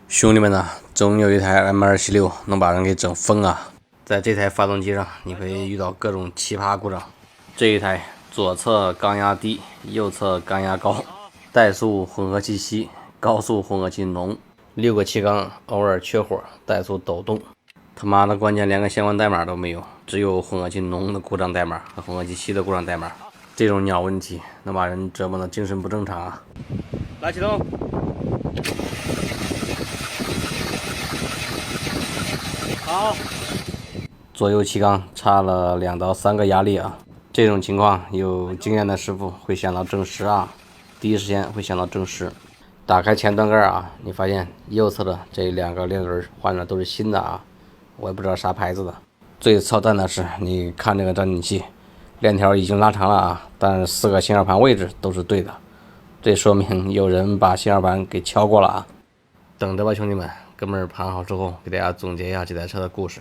兄弟们呐，总有一台 M276能把人给整疯啊！在这台发动机上，你会遇到各种奇葩故障。这一台左侧缸压低，右侧缸压高，怠速混合气稀，高速混合气浓，6个气缸偶尔缺火，怠速抖动。他妈的，关键连个相关代码都没有，只有混合气浓的故障代码和混合气稀的故障代码。这种鸟问题能把人折磨的精神不正常啊！来启动。好，左右气缸差了2到3个压力啊！这种情况有经验的师傅会想到正时啊，第一时间会想到正时。打开前端盖啊，你发现右侧的这2个链轮换的都是新的啊，我也不知道啥牌子的。最操蛋的是，你看这个张紧器，链条已经拉长了啊，但4个信号盘位置都是对的，这说明有人把信号盘给敲过了啊！等着吧，兄弟们，哥们儿盘好之后，给大家总结一下这台车的故事。